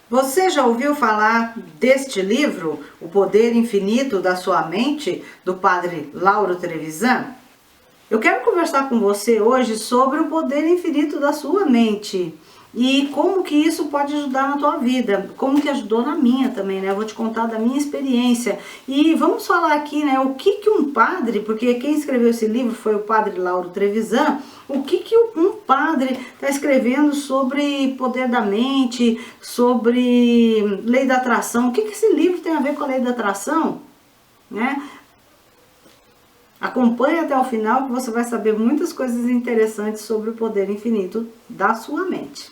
Você já ouviu falar deste livro, O Poder Infinito da Sua Mente, do padre Lauro Trevisan? Eu quero conversar com você hoje sobre o poder infinito da sua mente e como que isso pode ajudar na tua vida, como que ajudou na minha também, né? Eu vou te contar da minha experiência e vamos falar aqui, né, o que que um padre, porque quem escreveu esse livro foi o padre Lauro Trevisan, o que que um padre está escrevendo sobre poder da mente, sobre lei da atração, o que que esse livro tem a ver com a lei da atração, né? Acompanhe até o final que você vai saber muitas coisas interessantes sobre o poder infinito da sua mente.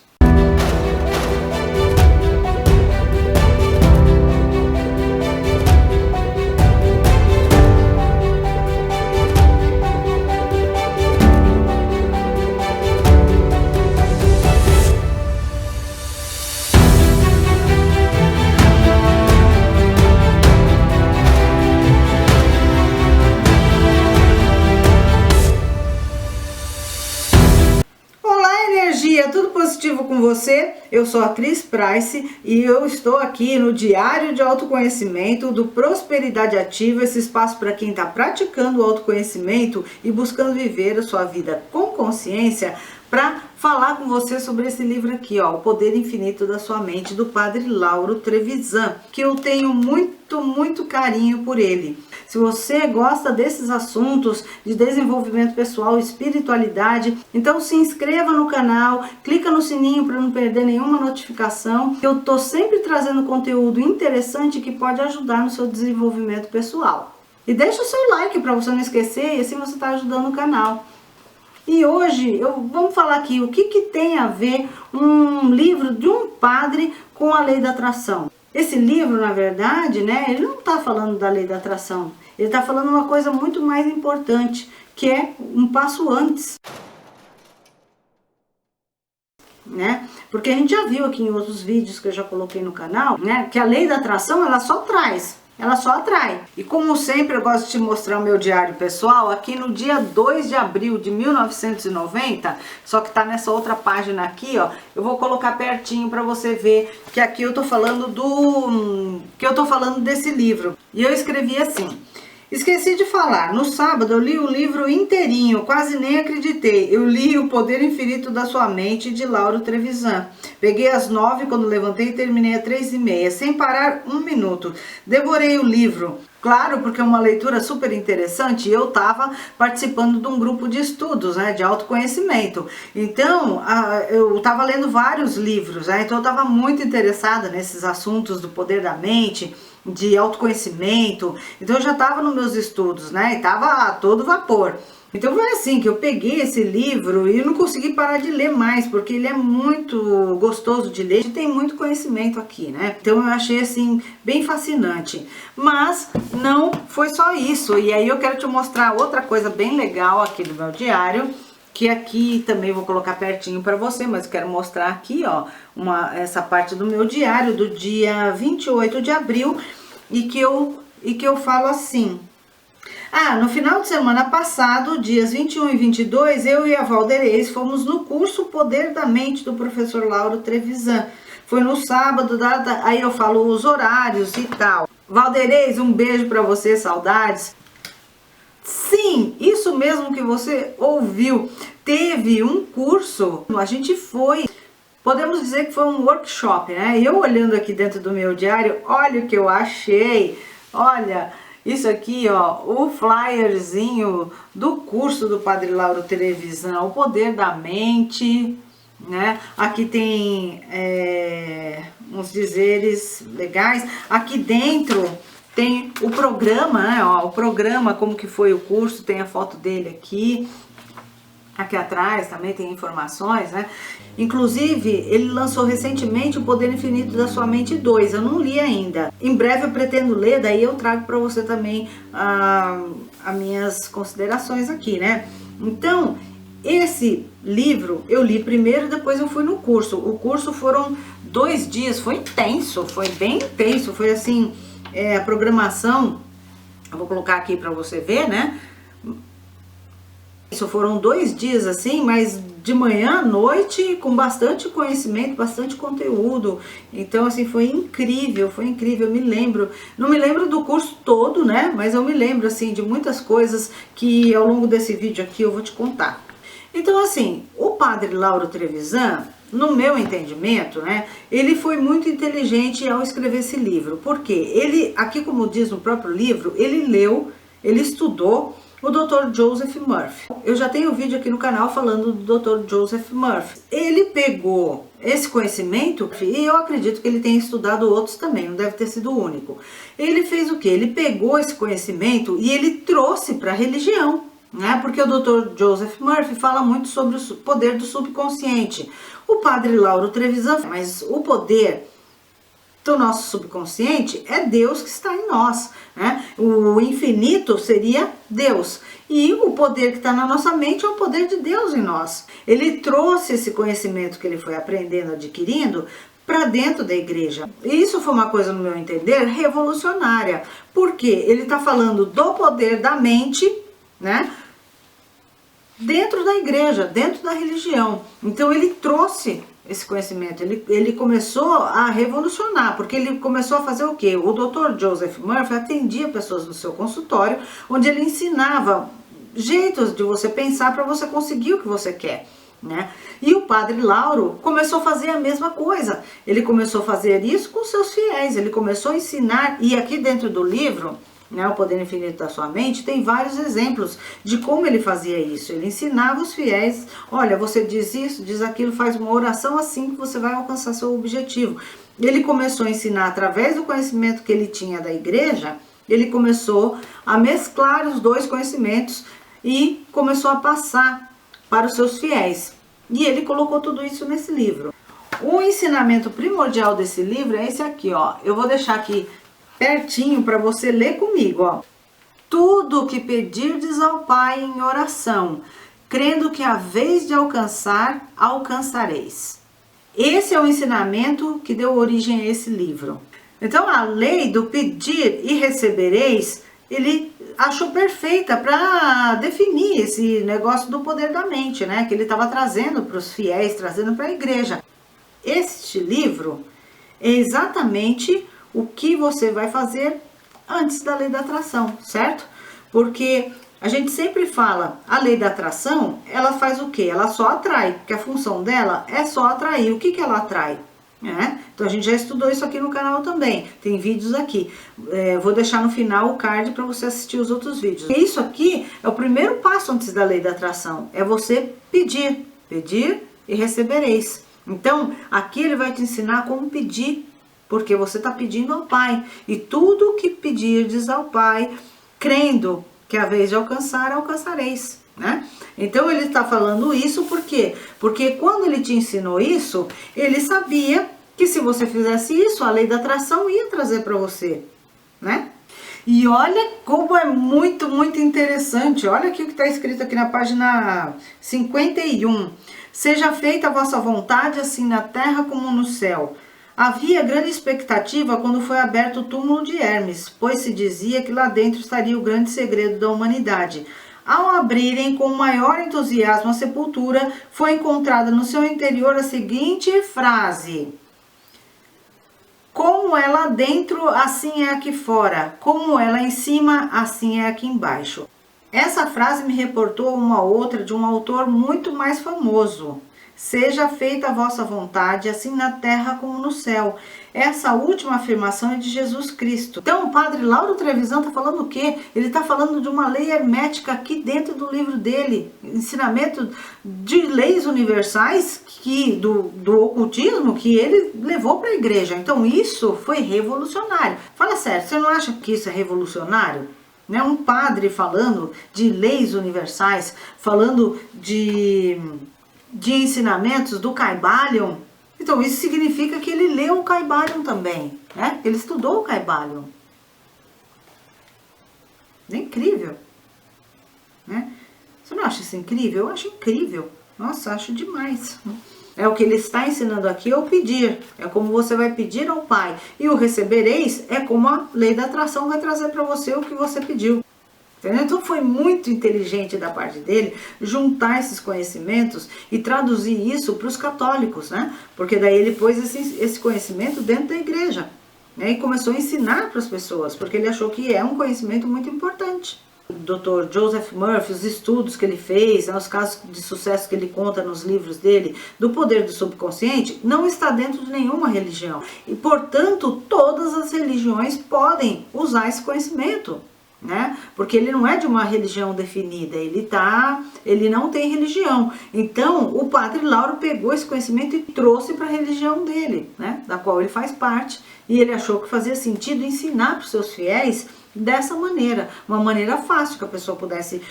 Tudo positivo com você? Eu sou a Cris Price e eu estou aqui no Diário de Autoconhecimento do Prosperidade Ativa, esse espaço para quem está praticando o autoconhecimento e buscando viver a sua vida com consciência, para falar com você sobre esse livro aqui, ó, O Poder Infinito da Sua Mente, do padre Lauro Trevisan, que eu tenho muito carinho por ele. Se você gosta desses assuntos de desenvolvimento pessoal e espiritualidade, então se inscreva no canal, clica no sininho para não perder nenhuma notificação, que eu tô sempre trazendo conteúdo interessante que pode ajudar no seu desenvolvimento pessoal. E deixa o seu like para você não esquecer, e assim você está ajudando o canal. E hoje vamos falar aqui o que tem a ver um livro de um padre com a lei da atração. Esse livro, na verdade, né, ele não está falando da lei da atração, ele está falando uma coisa muito mais importante, que é um passo antes. Né? Porque a gente já viu aqui em outros vídeos que eu já coloquei no canal, né, que a lei da atração ela só traz. Ela só atrai. E como sempre eu gosto de te mostrar o meu diário pessoal, aqui no dia 2 de abril de 1990, só que tá nessa outra página aqui, ó, eu vou colocar pertinho para você ver que aqui eu tô falando desse livro. E eu escrevi assim: esqueci de falar, no sábado eu li o livro inteirinho, quase nem acreditei. Eu li O Poder Infinito da Sua Mente, de Lauro Trevisan. Peguei às 9 quando levantei e terminei às 3h30, sem parar um minuto. Devorei o livro, claro, porque é uma leitura super interessante e eu estava participando de um grupo de estudos, né, de autoconhecimento. Então, eu estava lendo vários livros, né, então eu estava muito interessada nesses assuntos do poder da mente, de autoconhecimento, então eu já estava nos meus estudos, né, e estava a todo vapor. Então foi assim que eu peguei esse livro e não consegui parar de ler mais, porque ele é muito gostoso de ler, e tem muito conhecimento aqui, né? Então eu achei assim bem fascinante. Mas não foi só isso, e aí eu quero te mostrar outra coisa bem legal aqui do meu diário, que aqui também vou colocar pertinho para você, mas eu quero mostrar aqui, ó, essa parte do meu diário do dia 28 de abril, e que eu falo assim: no final de semana passado, dias 21 e 22, eu e a Valderez fomos no curso Poder da Mente do professor Lauro Trevisan. Foi no sábado, aí eu falo os horários e tal. Valderez, um beijo para você, saudades. Sim, isso mesmo que você ouviu. Teve um curso, a gente foi, podemos dizer que foi um workshop, né? Eu olhando aqui dentro do meu diário, olha o que eu achei, olha. Isso aqui, ó, o flyerzinho do curso do padre Lauro Trevisan, O Poder da Mente, né? Aqui tem uns dizeres legais. Aqui dentro tem o programa, né? Ó, o programa, como que foi o curso, tem a foto dele aqui. Aqui atrás também tem informações, né? Inclusive, ele lançou recentemente O Poder Infinito da Sua Mente 2, eu não li ainda. Em breve eu pretendo ler, daí eu trago para você também as minhas considerações aqui, né? Então, esse livro eu li primeiro, depois eu fui no curso. O curso foram 2 dias, foi intenso, foi bem intenso, foi assim, a programação, eu vou colocar aqui para você ver, né? Isso foram 2 dias assim, mas de manhã à noite, com bastante conhecimento, bastante conteúdo. Então, assim, foi incrível, eu me lembro, não me lembro do curso todo, né, mas eu me lembro, assim, de muitas coisas que ao longo desse vídeo aqui eu vou te contar. Então, assim, o padre Lauro Trevisan, no meu entendimento, né, ele foi muito inteligente ao escrever esse livro, porque ele, aqui como diz no próprio livro, ele leu, ele estudou o Dr. Joseph Murphy. Eu já tenho um vídeo aqui no canal falando do Dr. Joseph Murphy. Ele pegou esse conhecimento, e eu acredito que ele tenha estudado outros também, não deve ter sido o único. Ele fez o quê? Ele pegou esse conhecimento e ele trouxe para a religião, né? Porque o Dr. Joseph Murphy fala muito sobre o poder do subconsciente. O padre Lauro Trevisan, mas o poder do nosso subconsciente é Deus que está em nós, né? O infinito seria Deus, e o poder que está na nossa mente é o poder de Deus em nós. Ele trouxe esse conhecimento que ele foi aprendendo, adquirindo, para dentro da igreja. E isso foi uma coisa, no meu entender, revolucionária, porque ele está falando do poder da mente, né, dentro da igreja, dentro da religião. Então ele trouxe esse conhecimento, ele começou a revolucionar, porque ele começou a fazer o quê? O Dr. Joseph Murphy atendia pessoas no seu consultório, onde ele ensinava jeitos de você pensar para você conseguir o que você quer, né? E o padre Lauro começou a fazer a mesma coisa, ele começou a fazer isso com seus fiéis, ele começou a ensinar, e aqui dentro do livro, né, O Poder Infinito da Sua Mente, tem vários exemplos de como ele fazia isso. Ele ensinava os fiéis, olha, você diz isso, diz aquilo, faz uma oração assim que você vai alcançar seu objetivo. Ele começou a ensinar através do conhecimento que ele tinha da igreja, ele começou a mesclar os dois conhecimentos e começou a passar para os seus fiéis. E ele colocou tudo isso nesse livro. O ensinamento primordial desse livro é esse aqui, ó. Eu vou deixar aqui pertinho para você ler comigo, ó. Tudo que pedirdes ao Pai em oração, crendo que a vez de alcançar, alcançareis. Esse é o ensinamento que deu origem a esse livro. Então, a lei do pedir e recebereis, ele achou perfeita para definir esse negócio do poder da mente, né? Que ele estava trazendo para os fiéis, trazendo para a igreja. Este livro é exatamente o que você vai fazer antes da lei da atração, certo? Porque a gente sempre fala, a lei da atração, ela faz o quê? Ela só atrai, porque a função dela é só atrair. O que que ela atrai? Então a gente já estudou isso aqui no canal também, tem vídeos aqui, vou deixar no final o card para você assistir os outros vídeos. E isso aqui é o primeiro passo antes da lei da atração, é você pedir e recebereis. Então aqui ele vai te ensinar como pedir, porque você está pedindo ao Pai, e tudo que pedirdes ao Pai, crendo que a vez de alcançar, alcançareis, né? Então ele está falando isso por quê? Porque quando ele te ensinou isso, ele sabia que se você fizesse isso, a lei da atração ia trazer para você, né? E olha como é muito, muito interessante. Olha aqui o que está escrito aqui na página 51. Seja feita a vossa vontade, assim na terra como no céu. Havia grande expectativa quando foi aberto o túmulo de Hermes, pois se dizia que lá dentro estaria o grande segredo da humanidade. Ao abrirem com maior entusiasmo a sepultura, foi encontrada no seu interior a seguinte frase: como é lá dentro, assim é aqui fora. Como é lá em cima, assim é aqui embaixo. Essa frase me reportou uma outra de um autor muito mais famoso. Seja feita a vossa vontade, assim na terra como no céu. Essa última afirmação é de Jesus Cristo. Então o padre Lauro Trevisan está falando o quê? Ele está falando de uma lei hermética aqui dentro do livro dele. Ensinamento de leis universais do ocultismo que ele levou para a igreja. Então isso foi revolucionário. Fala sério, você não acha que isso é revolucionário? Né? Um padre falando de leis universais, falando de ensinamentos do Kybalion. Então isso significa que ele leu o Kybalion também, né? Ele estudou o Kybalion. É incrível, né? Você não acha isso incrível? Eu acho incrível. Nossa, acho demais. É o que ele está ensinando aqui, é o pedir. É como você vai pedir ao Pai. E o recebereis é como a lei da atração vai trazer para você o que você pediu. Entendeu? Então foi muito inteligente da parte dele juntar esses conhecimentos e traduzir isso para os católicos, né? Porque daí ele pôs esse conhecimento dentro da igreja, né? E começou a ensinar para as pessoas, porque ele achou que é um conhecimento muito importante. O Dr. Joseph Murphy, os estudos que ele fez, né, os casos de sucesso que ele conta nos livros dele, do poder do subconsciente, não está dentro de nenhuma religião. E, portanto, todas as religiões podem usar esse conhecimento, né? Porque ele não é de uma religião definida, ele não tem religião. Então, o Padre Lauro pegou esse conhecimento e trouxe para a religião dele, né? Da qual ele faz parte, e ele achou que fazia sentido ensinar para os seus fiéis dessa maneira, uma maneira fácil, que a pessoa pudesse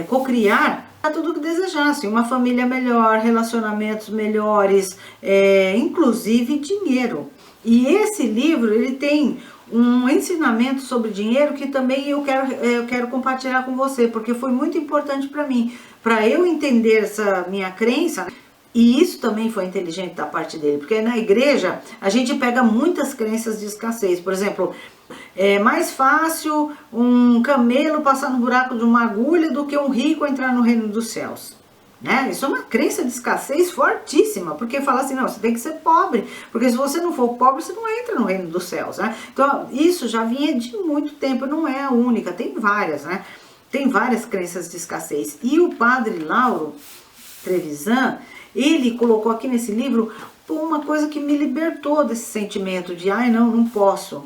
cocriar tudo o que desejasse, uma família melhor, relacionamentos melhores, inclusive dinheiro. E esse livro, ele tem um ensinamento sobre dinheiro que também eu quero compartilhar com você, porque foi muito importante para mim, para eu entender essa minha crença. E isso também foi inteligente da parte dele, porque na igreja a gente pega muitas crenças de escassez. Por exemplo, é mais fácil um camelo passar no buraco de uma agulha do que um rico entrar no reino dos céus, né? Isso é uma crença de escassez fortíssima, porque fala assim, não, você tem que ser pobre, porque se você não for pobre, você não entra no reino dos céus, né? Então, isso já vinha de muito tempo, não é a única, tem várias, né? Tem várias crenças de escassez. E o Padre Lauro Trevisan, ele colocou aqui nesse livro uma coisa que me libertou desse sentimento de, ai, não posso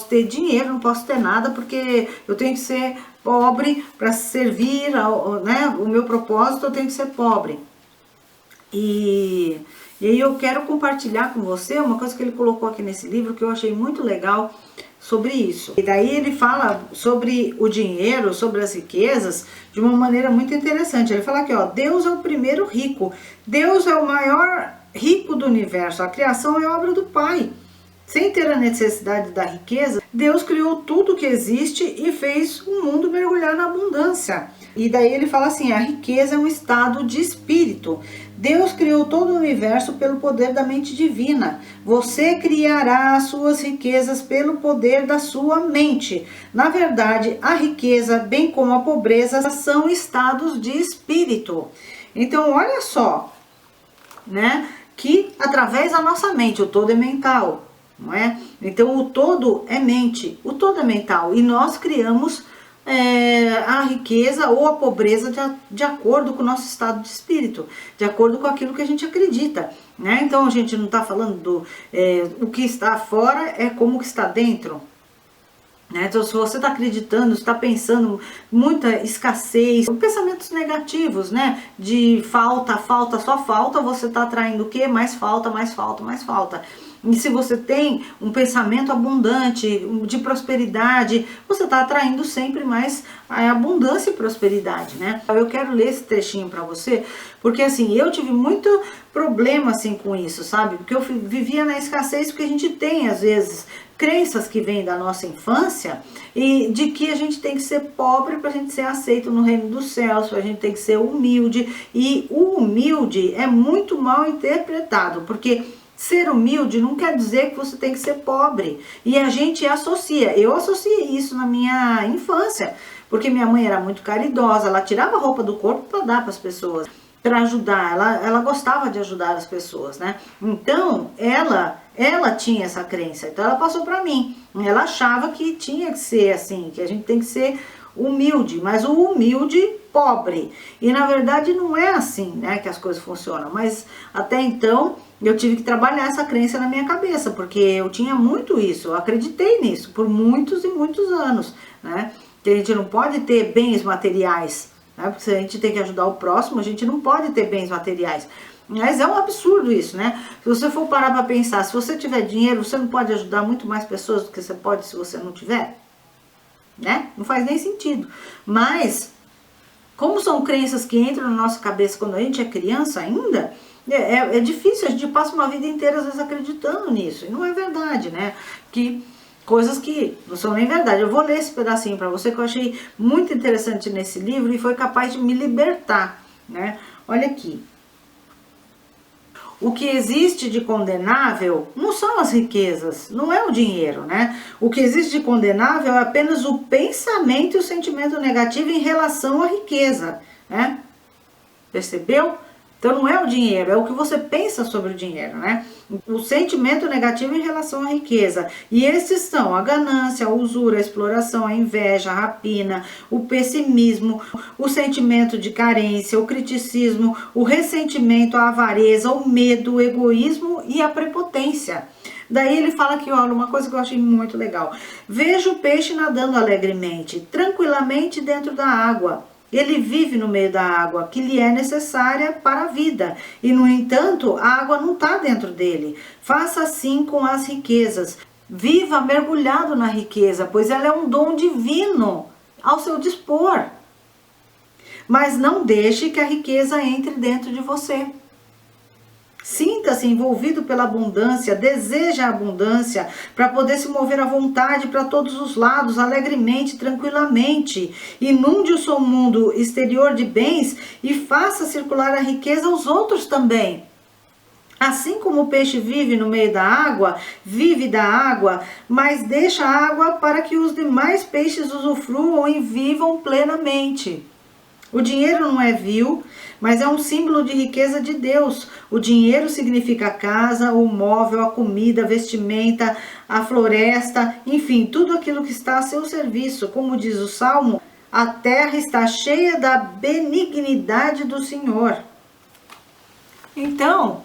ter dinheiro, não posso ter nada, porque eu tenho que ser pobre para servir, né, o meu propósito, eu tenho que ser pobre. E aí eu quero compartilhar com você uma coisa que ele colocou aqui nesse livro que eu achei muito legal sobre isso. E daí ele fala sobre o dinheiro, sobre as riquezas, de uma maneira muito interessante. Ele fala aqui, ó, Deus é o primeiro rico, Deus é o maior rico do universo, a criação é obra do Pai. Sem ter a necessidade da riqueza, Deus criou tudo que existe e fez o mundo mergulhar na abundância. E daí ele fala assim, a riqueza é um estado de espírito. Deus criou todo o universo pelo poder da mente divina. Você criará as suas riquezas pelo poder da sua mente. Na verdade, a riqueza, bem como a pobreza, são estados de espírito. Então, olha só, né, que através da nossa mente, o todo é mental, não é? Então, o todo é mente, o todo é mental, e nós criamos a riqueza ou a pobreza de acordo com o nosso estado de espírito, de acordo com aquilo que a gente acredita, né? Então a gente não está falando o que está fora, é como que está dentro, né? Então se você está acreditando, está pensando muita escassez, pensamentos negativos, né? De falta, só falta, você está atraindo o quê? Mais falta, mais falta, mais falta. E se você tem um pensamento abundante, de prosperidade, você está atraindo sempre mais a abundância e prosperidade, né? Eu quero ler esse trechinho para você, porque assim, eu tive muito problema assim com isso, sabe? Porque eu vivia na escassez, porque a gente tem, às vezes, crenças que vêm da nossa infância e de que a gente tem que ser pobre para a gente ser aceito no reino dos céus, a gente tem que ser humilde. E o humilde é muito mal interpretado, porque ser humilde não quer dizer que você tem que ser pobre. E a gente associa. Eu associei isso na minha infância, porque minha mãe era muito caridosa, ela tirava a roupa do corpo para dar para as pessoas, para ajudar. Ela gostava de ajudar as pessoas, né? Então, ela tinha essa crença. Então, ela passou para mim. Ela achava que tinha que ser assim, que a gente tem que ser humilde, mas o humilde pobre. E na verdade não é assim, né, que as coisas funcionam. Mas até então eu tive que trabalhar essa crença na minha cabeça, porque eu tinha muito isso, eu acreditei nisso por muitos e muitos anos, né? Que a gente não pode ter bens materiais, né? Porque se a gente tem que ajudar o próximo, a gente não pode ter bens materiais. Mas é um absurdo isso, né? Se você for parar para pensar, se você tiver dinheiro, você não pode ajudar muito mais pessoas do que você pode se você não tiver, né? Não faz nem sentido. Mas, como são crenças que entram na nossa cabeça quando a gente é criança ainda, é difícil, a gente passa uma vida inteira às vezes acreditando nisso, e não é verdade, né? Que coisas que não são nem verdade. Eu vou ler esse pedacinho para você que eu achei muito interessante nesse livro e foi capaz de me libertar, né? Olha aqui. o que existe de condenável não são as riquezas, não é o dinheiro, né? O que existe de condenável é apenas o pensamento e o sentimento negativo em relação à riqueza, né? Percebeu? Então não é o dinheiro, é o que você pensa sobre o dinheiro, né? O sentimento negativo em relação à riqueza. E esses são a ganância, a usura, a exploração, a inveja, a rapina, o pessimismo, o sentimento de carência, o criticismo, o ressentimento, a avareza, o medo, o egoísmo e a prepotência. Daí ele fala aqui, olha, uma coisa que eu achei muito legal. Veja o peixe nadando alegremente, tranquilamente dentro da água. Ele vive no meio da água, que lhe é necessária para a vida. E, no entanto, a água não está dentro dele. Faça assim com as riquezas. Viva mergulhado na riqueza, pois ela é um dom divino ao seu dispor. Mas não deixe que a riqueza entre dentro de você. Sinta-se envolvido pela abundância, deseja a abundância para poder se mover à vontade para todos os lados, alegremente, tranquilamente. Inunde o seu mundo exterior de bens e faça circular a riqueza aos outros também. Assim como o peixe vive no meio da água, vive da água, mas deixa a água para que os demais peixes usufruam e vivam plenamente. O dinheiro não é vil, mas é um símbolo de riqueza de Deus. O dinheiro significa a casa, o móvel, a comida, a vestimenta, a floresta, enfim, tudo aquilo que está a seu serviço. Como diz o Salmo, a terra está cheia da benignidade do Senhor. Então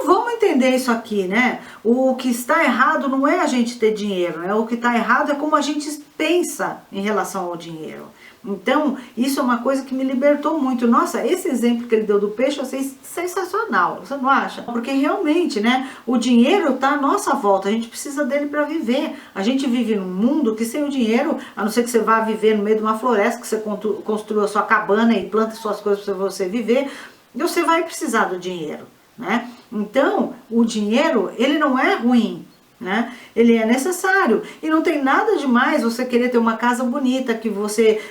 vamos entender isso aqui, né? O que está errado não é a gente ter dinheiro, né? O que está errado é como a gente pensa em relação ao dinheiro. Então, isso é uma coisa que me libertou muito. Nossa, esse exemplo que ele deu do peixe eu achei sensacional, você não acha? Porque realmente, né, o dinheiro está à nossa volta, a gente precisa dele para viver. A gente vive num mundo que sem o dinheiro, a não ser que você vá viver no meio de uma floresta, que você construa a sua cabana e planta suas coisas para você viver, você vai precisar do dinheiro, né? Então, o dinheiro, ele não é ruim, né? Ele é necessário e não tem nada demais você querer ter uma casa bonita que você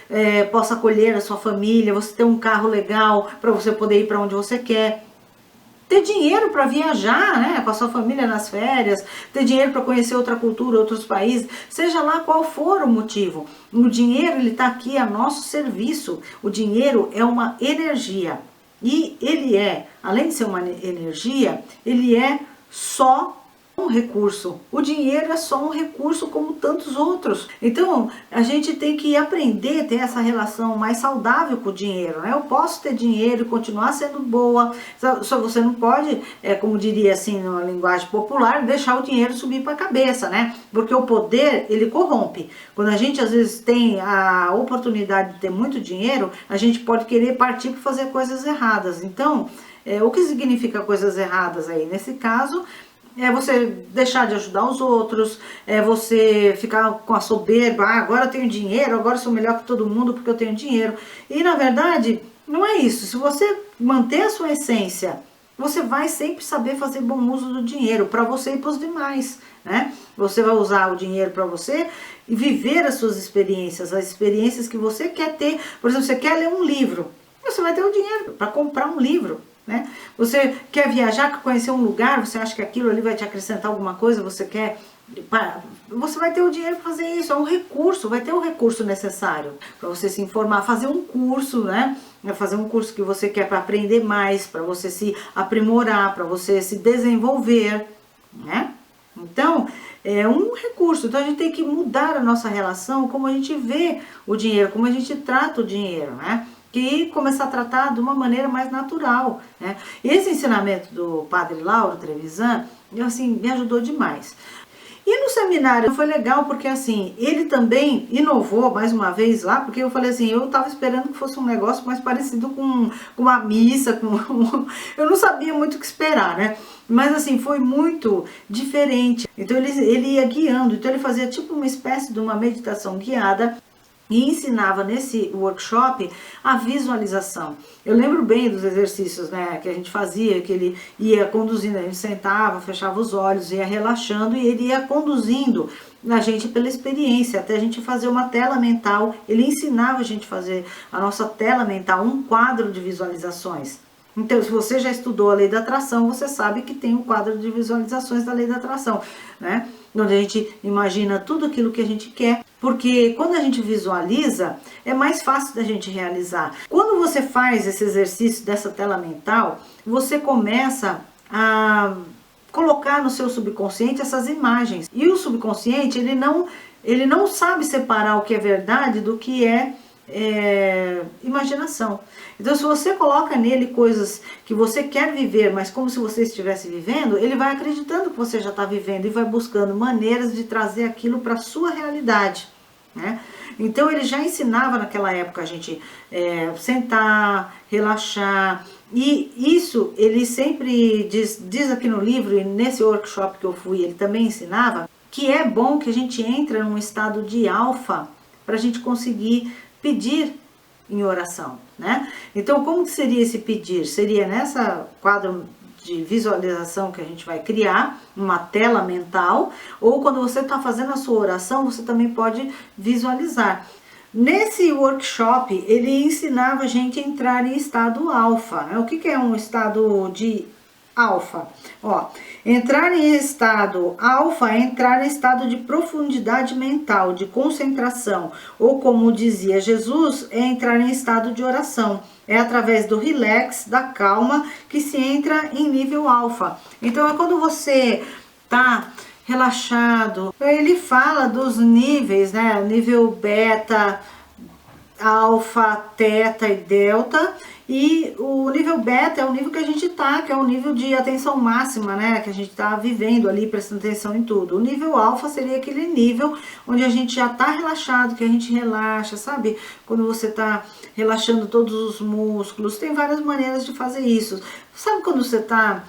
possa acolher a sua família, você ter um carro legal para você poder ir para onde você quer, ter dinheiro para viajar, né, com a sua família nas férias, ter dinheiro para conhecer outra cultura, outros países, seja lá qual for o motivo. O dinheiro, ele está aqui a nosso serviço. O dinheiro é uma energia e ele é, além de ser uma energia, ele é só um recurso. O dinheiro é só um recurso como tantos outros. Então, a gente tem que aprender a ter essa relação mais saudável com o dinheiro, né? Eu posso ter dinheiro e continuar sendo boa, só você não pode, como diria assim, numa linguagem popular, deixar o dinheiro subir para a cabeça, né? Porque o poder, ele corrompe. Quando a gente, às vezes, tem a oportunidade de ter muito dinheiro, a gente pode querer partir para fazer coisas erradas. Então, o que significa coisas erradas aí? Nesse caso, é você deixar de ajudar os outros, é você ficar com a soberba, agora eu tenho dinheiro, agora eu sou melhor que todo mundo porque eu tenho dinheiro. E na verdade, não é isso. Se você manter a sua essência, você vai sempre saber fazer bom uso do dinheiro para você e para os demais, né? Você vai usar o dinheiro para você e viver as suas experiências, as experiências que você quer ter. Por exemplo, você quer ler um livro, você vai ter o dinheiro para comprar um livro, né? Você quer viajar, quer conhecer um lugar, você acha que aquilo ali vai te acrescentar alguma coisa, você vai ter o dinheiro para fazer isso, é um recurso, vai ter o recurso necessário para você se informar, fazer um curso, né? Fazer um curso que você quer para aprender mais, para você se aprimorar, para você se desenvolver, né? Então, é um recurso. Então a gente tem que mudar a nossa relação, como a gente vê o dinheiro, como a gente trata o dinheiro, né? Que começar a tratar de uma maneira mais natural, né? Esse ensinamento do Padre Lauro Trevisan, assim, me ajudou demais. E no seminário foi legal porque assim, ele também inovou mais uma vez lá, porque eu falei assim, eu estava esperando que fosse um negócio mais parecido com uma missa, eu não sabia muito o que esperar, né? Mas assim, foi muito diferente. Então ele ia guiando, então ele fazia tipo uma espécie de uma meditação guiada, e ensinava nesse workshop a visualização. Eu lembro bem dos exercícios, né, que a gente fazia, que ele ia conduzindo, a gente sentava, fechava os olhos, ia relaxando e ele ia conduzindo a gente pela experiência, até a gente fazer uma tela mental. Ele ensinava a gente a fazer a nossa tela mental, um quadro de visualizações. Então, se você já estudou a lei da atração, você sabe que tem um quadro de visualizações da lei da atração, né? Onde a gente imagina tudo aquilo que a gente quer, porque quando a gente visualiza, é mais fácil da gente realizar. Quando você faz esse exercício dessa tela mental, você começa a colocar no seu subconsciente essas imagens. E o subconsciente, ele não sabe separar o que é verdade do que é imaginação. Então, se você coloca nele coisas que você quer viver, mas como se você estivesse vivendo, ele vai acreditando que você já está vivendo e vai buscando maneiras de trazer aquilo para a sua realidade, né? Então, ele já ensinava naquela época a gente sentar, relaxar, e isso ele sempre diz aqui no livro, e nesse workshop que eu fui, ele também ensinava, que é bom que a gente entre num estado de alfa para a gente conseguir pedir em oração, né? Então, como que seria esse pedir? Seria nessa quadro de visualização que a gente vai criar, uma tela mental, ou quando você está fazendo a sua oração, você também pode visualizar. Nesse workshop, ele ensinava a gente a entrar em estado alfa, né? O que é um estado de alfa? Ó, entrar em estado alfa é entrar em estado de profundidade mental, de concentração, ou como dizia Jesus, é entrar em estado de oração. É através do relax, da calma, que se entra em nível alfa. Então é quando você tá relaxado. Ele fala dos níveis, né? Nível beta, alfa, teta e delta. E o nível beta é o nível que a gente tá, que é o nível de atenção máxima, né? Que a gente tá vivendo ali, prestando atenção em tudo. O nível alfa seria aquele nível onde a gente já tá relaxado, que a gente relaxa, sabe? Quando você tá relaxando todos os músculos. Tem várias maneiras de fazer isso. Sabe quando você tá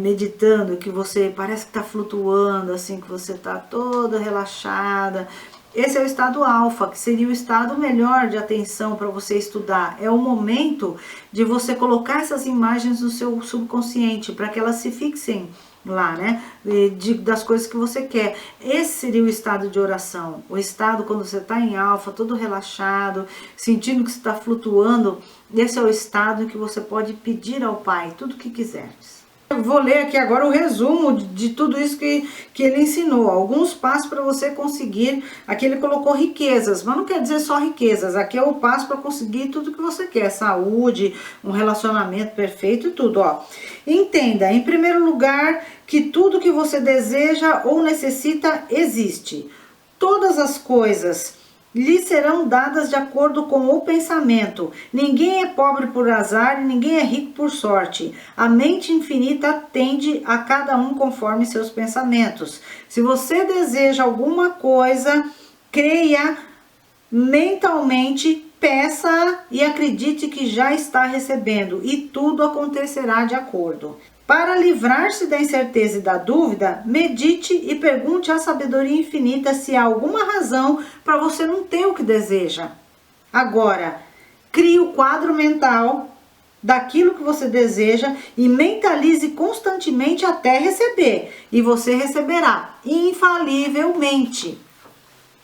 meditando, que você parece que tá flutuando, assim, que você tá toda relaxada? Esse é o estado alfa, que seria o estado melhor de atenção para você estudar. É o momento de você colocar essas imagens no seu subconsciente, para que elas se fixem lá, né? Das coisas que você quer. Esse seria o estado de oração. O estado quando você está em alfa, todo relaxado, sentindo que você está flutuando. Esse é o estado em que você pode pedir ao Pai tudo o que quiseres. Eu vou ler aqui agora o resumo de tudo isso que ele ensinou. Alguns passos para você conseguir. Aqui ele colocou riquezas, mas não quer dizer só riquezas. Aqui é o passo para conseguir tudo que você quer. Saúde, um relacionamento perfeito e tudo. Ó. Entenda, em primeiro lugar, que tudo que você deseja ou necessita existe. Todas as coisas lhe serão dadas de acordo com o pensamento. Ninguém é pobre por azar e ninguém é rico por sorte. A mente infinita atende a cada um conforme seus pensamentos. Se você deseja alguma coisa, creia mentalmente, peça e acredite que já está recebendo e tudo acontecerá de acordo. Para livrar-se da incerteza e da dúvida, medite e pergunte à sabedoria infinita se há alguma razão para você não ter o que deseja. Agora, crie o quadro mental daquilo que você deseja e mentalize constantemente até receber. E você receberá infalivelmente.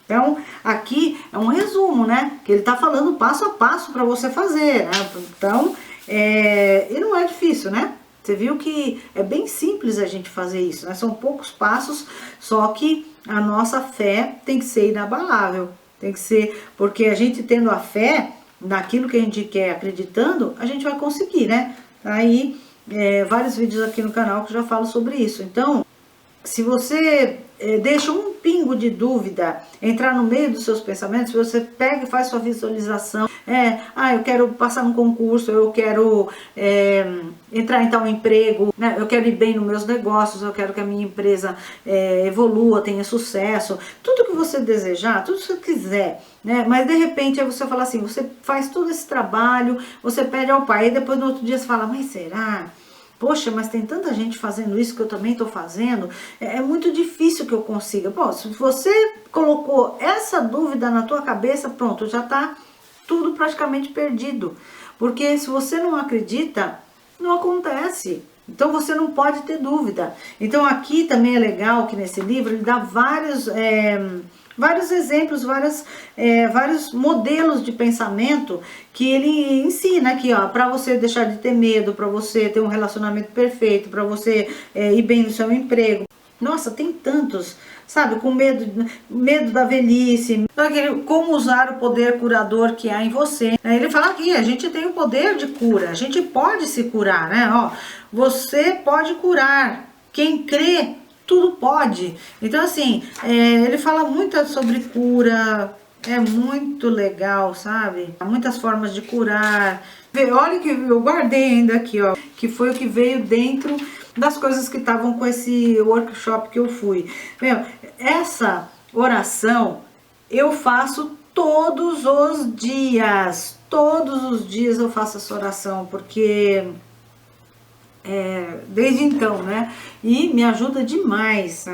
Então, aqui é um resumo, né? Que ele está falando passo a passo para você fazer, né? Então, e não é difícil, né? Você viu que é bem simples a gente fazer isso, né? São poucos passos, só que a nossa fé tem que ser inabalável. Tem que ser, porque a gente tendo a fé naquilo que a gente quer, acreditando, a gente vai conseguir, né? Aí, vários vídeos aqui no canal que já falo sobre isso. Então, se você deixa um pingo de dúvida entrar no meio dos seus pensamentos, você pega e faz sua visualização, eu quero passar num concurso, eu quero entrar em tal emprego, né? Eu quero ir bem nos meus negócios, eu quero que a minha empresa evolua, tenha sucesso, tudo que você desejar, tudo que você quiser, né? Mas de repente aí você fala assim, você faz todo esse trabalho, você pede ao Pai, e depois no outro dia você fala, mas será? Poxa, mas tem tanta gente fazendo isso que eu também estou fazendo, é muito difícil que eu consiga. Pô, se você colocou essa dúvida na tua cabeça, pronto, já está tudo praticamente perdido. Porque se você não acredita, não acontece. Então você não pode ter dúvida. Então aqui também é legal que nesse livro ele dá vários vários exemplos, vários modelos de pensamento que ele ensina aqui, ó, para você deixar de ter medo, para você ter um relacionamento perfeito, para você ir bem no seu emprego. Nossa, tem tantos, sabe, com medo da velhice, como usar o poder curador que há em você. Ele fala aqui, a gente tem o poder de cura, a gente pode se curar, né? Ó, você pode curar, quem crê, tudo pode. Então, assim, ele fala muito sobre cura, é muito legal, sabe? Há muitas formas de curar. Olha que eu guardei ainda aqui, ó, que foi o que veio dentro das coisas que estavam com esse workshop que eu fui. Meu, essa oração eu faço todos os dias. Todos os dias eu faço essa oração, porque desde então, né? E me ajuda demais.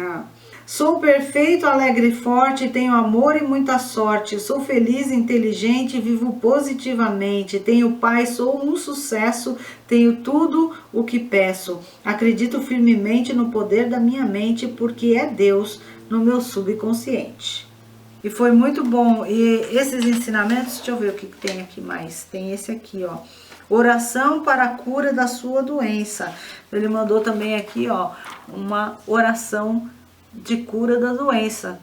Sou perfeito, alegre e forte, tenho amor e muita sorte, sou feliz, inteligente, vivo positivamente, tenho paz, sou um sucesso, tenho tudo o que peço. Acredito firmemente no poder da minha mente, porque é Deus no meu subconsciente. E foi muito bom. E esses ensinamentos, deixa eu ver o que tem aqui mais. Tem esse aqui, ó. Oração para a cura da sua doença. Ele mandou também aqui, ó, uma oração de cura da doença.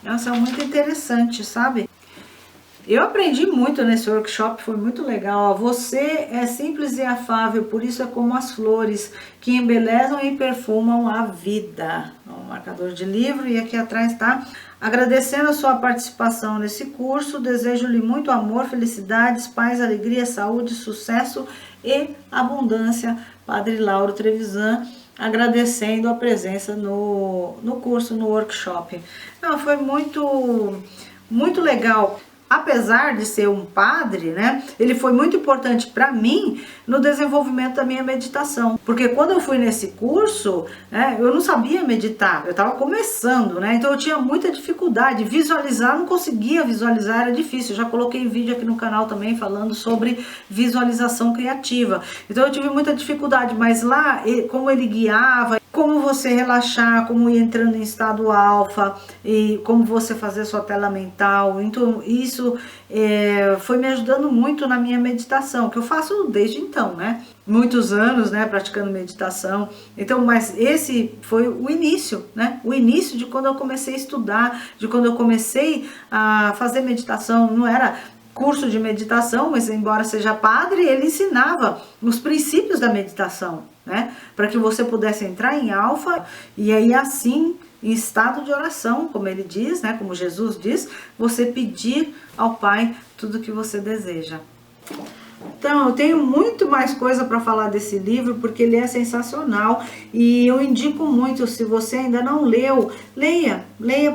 Nossa, é muito interessante, sabe? Eu aprendi muito nesse workshop, foi muito legal. Ó, você é simples e afável, por isso é como as flores que embelezam e perfumam a vida. Um marcador de livro, e aqui atrás tá: agradecendo a sua participação nesse curso, desejo-lhe muito amor, felicidades, paz, alegria, saúde, sucesso e abundância. Padre Lauro Trevisan, agradecendo a presença no curso, no workshop. Não, foi muito legal. Apesar de ser um padre, né, ele foi muito importante para mim no desenvolvimento da minha meditação. Porque quando eu fui nesse curso, né, eu não sabia meditar, eu estava começando, né, então eu tinha muita dificuldade. Visualizar, não conseguia visualizar, era difícil. Eu já coloquei vídeo aqui no canal também falando sobre visualização criativa. Então eu tive muita dificuldade, mas lá, como ele guiava, como você relaxar, como ir entrando em estado alfa, e como você fazer sua tela mental. Então isso foi me ajudando muito na minha meditação, que eu faço desde então, né? Muitos anos, né, praticando meditação. Então, mas esse foi o início, né? O início de quando eu comecei a estudar, de quando eu comecei a fazer meditação. Não era curso de meditação, mas embora seja padre, ele ensinava os princípios da meditação, né? Para que você pudesse entrar em alfa e aí assim, em estado de oração, como ele diz, né? Como Jesus diz, você pedir ao Pai tudo que você deseja. Então, eu tenho muito mais coisa para falar desse livro, porque ele é sensacional e eu indico muito. Se você ainda não leu, leia,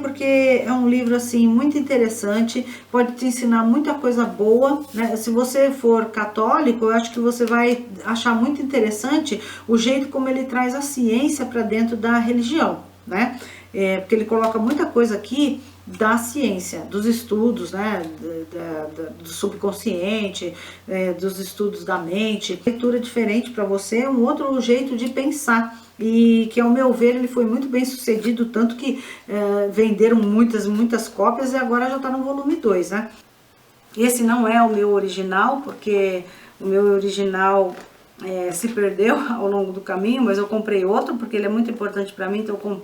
porque é um livro assim muito interessante, pode te ensinar muita coisa boa, né? Se você for católico, eu acho que você vai achar muito interessante o jeito como ele traz a ciência para dentro da religião, né? Porque ele coloca muita coisa aqui da ciência, dos estudos, né, do subconsciente, dos estudos da mente. Leitura diferente para você, um outro jeito de pensar, e que ao meu ver ele foi muito bem sucedido, tanto que venderam muitas cópias e agora já está no volume 2, né? Esse não é o meu original, porque o meu original se perdeu ao longo do caminho, mas eu comprei outro, porque ele é muito importante para mim, então eu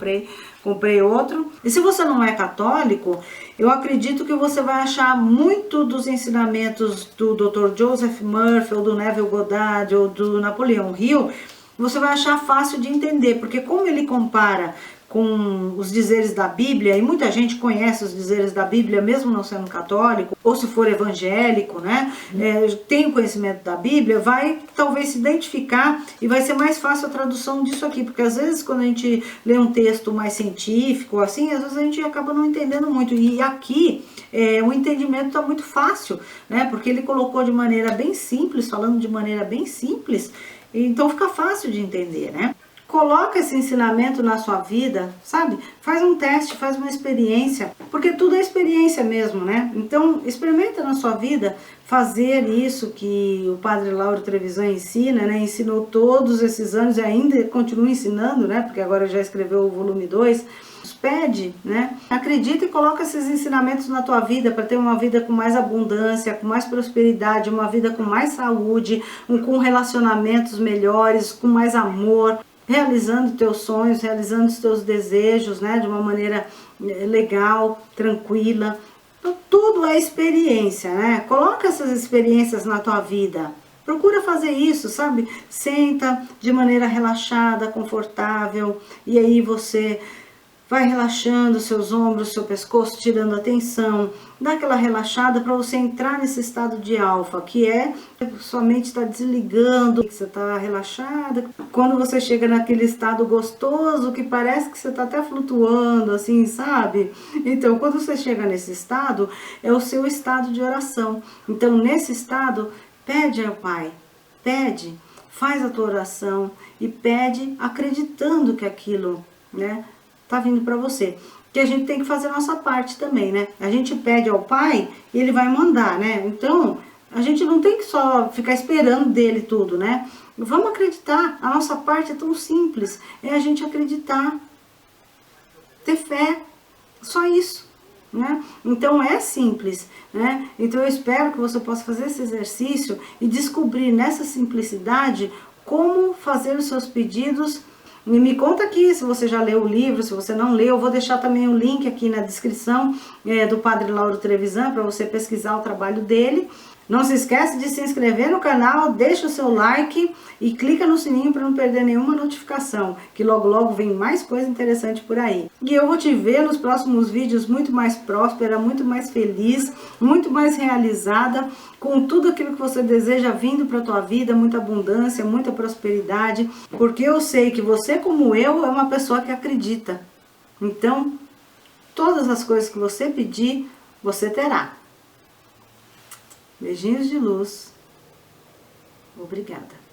comprei outro. E se você não é católico, eu acredito que você vai achar muito dos ensinamentos do Dr. Joseph Murphy, ou do Neville Goddard, ou do Napoleão Hill, você vai achar fácil de entender, porque como ele compara com os dizeres da Bíblia, e muita gente conhece os dizeres da Bíblia, mesmo não sendo católico, ou se for evangélico, né, tem o conhecimento da Bíblia, vai talvez se identificar e vai ser mais fácil a tradução disso aqui, porque às vezes quando a gente lê um texto mais científico, assim, às vezes a gente acaba não entendendo muito, e aqui o entendimento está muito fácil, né, porque ele colocou de maneira bem simples, falando de maneira bem simples, então fica fácil de entender, né. coloca esse ensinamento na sua vida, sabe? Faz um teste, faz uma experiência, porque tudo é experiência mesmo, né? Então, experimenta na sua vida fazer isso que o Padre Lauro Trevisan ensina, né? Ensinou todos esses anos e ainda continua ensinando, né? Porque agora já escreveu o volume 2. Pede, né? Acredita e coloca esses ensinamentos na tua vida para ter uma vida com mais abundância, com mais prosperidade, uma vida com mais saúde, com relacionamentos melhores, com mais amor, realizando teus sonhos, realizando os teus desejos, né? De uma maneira legal, tranquila. Então, tudo é experiência, né? Coloca essas experiências na tua vida. Procura fazer isso, sabe? Senta de maneira relaxada, confortável, e aí você vai relaxando seus ombros, seu pescoço, tirando a tensão. Dá aquela relaxada para você entrar nesse estado de alfa, que é sua mente está desligando, que você está relaxada. Quando você chega naquele estado gostoso, que parece que você está até flutuando, assim, sabe? Então, quando você chega nesse estado, é o seu estado de oração. Então, nesse estado, pede ao Pai, pede, faz a tua oração e pede acreditando que aquilo, né, tá vindo para você. Que a gente tem que fazer a nossa parte também, né? A gente pede ao Pai e Ele vai mandar, né? Então, a gente não tem que só ficar esperando dele tudo, né? Vamos acreditar. A nossa parte é tão simples. É a gente acreditar. Ter fé. Só isso, né? Então, é simples, né? Então, eu espero que você possa fazer esse exercício e descobrir nessa simplicidade como fazer os seus pedidos. E me conta aqui se você já leu o livro, se você não leu. Eu vou deixar também o link aqui na descrição do Padre Lauro Trevisan para você pesquisar o trabalho dele. Não se esquece de se inscrever no canal, deixa o seu like e clica no sininho para não perder nenhuma notificação, que logo logo vem mais coisa interessante por aí. E eu vou te ver nos próximos vídeos muito mais próspera, muito mais feliz, muito mais realizada, com tudo aquilo que você deseja vindo para a tua vida, muita abundância, muita prosperidade, porque eu sei que você, como eu, é uma pessoa que acredita. Então, todas as coisas que você pedir, você terá. Beijinhos de luz. Obrigada.